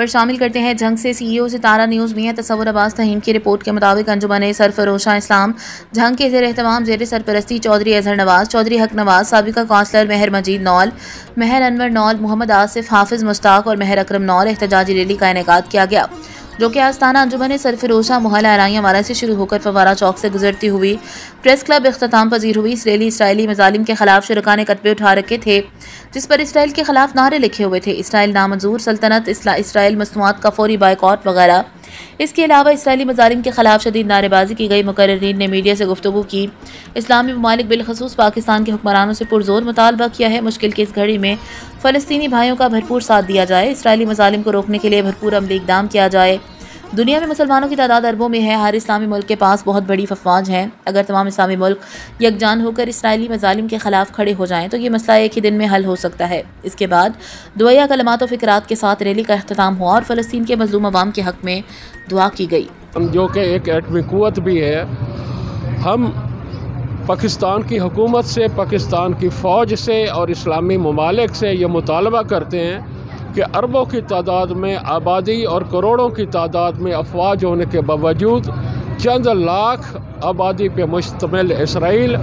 खबर शामिल करते हैं जंग से CEO सितारा न्यूज़ में तस्वुर अब्बास तहीम की रिपोर्ट के मुताबिक अंजुमन सरफरोशा इस्लाम जंग के ज़ेर एहतमाम ज़ेर सरपरस्ती चौधरी अजहर नवाज, चौधरी हक नवाज, साबिका काउंसलर महर मजीद नौल, महर अनवर नौल, मोहम्मद आसिफ, हाफिज़ मुश्ताक और महर अकरम नौल एहतजाजी रैली का इनेकाद किया गया, जो कि आस्थाना अंजुमन सरफरोशा मोहल्ला अराइयाँ वाला से शुरू होकर फवारा चौक से गुजरती हुई प्रेस क्लब इख्तिताम पजीर हुई। इस रैली इसराइली मजालिम के खिलाफ शुरका ने कतबे उठा रखे थे, जिस पर इसराइल के खिलाफ नारे लिखे हुए थे, इसराइल नामंजूर, सल्तनत, इसराइल मसनूआत का फौरी बायकॉट वगैरह। इसके अलावा इसराइली मजालिम के खिलाफ शदीद नारेबाजी की गई। मुकर्रिरीन ने मीडिया से गुफ्तगू की, इस्लामी ममालिक बिलखसूस पाकिस्तान के हुक्मरानों से पुरजोर मुतालबा किया है मुश्किल की इस घड़ी में फ़लस्तीनी भाइयों का भरपूर साथ दिया जाए, इसराइली मजालिम को रोकने के लिए भरपूर अमली इक़दाम किया जाए। दुनिया में मुसलमानों की तादाद अरबों में है, हर इस्लामी मुल्क के पास बहुत बड़ी अफवाज हैं। अगर तमाम इस्लामी मुल्क यकजान होकर इसराइली मजालिम के खिलाफ खड़े हो जाएं तो ये मसला एक ही दिन में हल हो सकता है। इसके बाद दुआया कलमात व फ़िक्रात के साथ रैली का अख्तिताम हुआ और फ़लस्तीन के मजलूम अवाम के हक़ में दुआ की गई। जो कि एक एटमी क़ुव्वत भी है, हम पाकिस्तान की हुकूमत से, पाकिस्तान की फ़ौज से और इस्लामी ममालिक से ये मुतालबा करते हैं कि अरबों की तादाद में आबादी और करोड़ों की तादाद में अफवाज होने के बावजूद चंद लाख आबादी पे मुश्तमिल इसराइल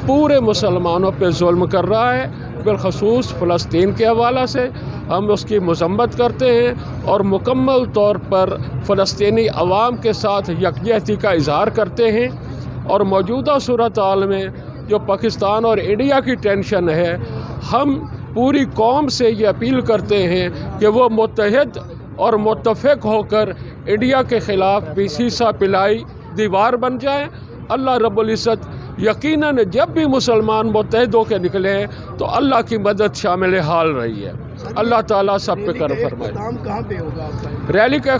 पूरे मुसलमानों पे जुल्म कर रहा है। बिलखसूस फ़लस्तीन के हवाला से हम उसकी मज़म्मत करते हैं और मुकम्मल तौर पर फ़लस्तीनी अवाम के साथ यकजहती का इजहार करते हैं। और मौजूदा सूरत हाल में जो पाकिस्तान और इंडिया की टेंशन है, हम पूरी कौम से ये अपील करते हैं कि वो मुत्तहिद और मुत्तफ़िक़ होकर इंडिया के ख़िलाफ़ भी सीसा पिलाई दीवार बन जाए। अल्लाह रब्बुल इज़्ज़त यकीनन जब भी मुसलमान मुत्तहिद होकर निकले हैं तो अल्लाह की मदद शामिल हाल रही है। अल्लाह ताला सब पे करम फरमाए। कहाँ पे होगा रैली का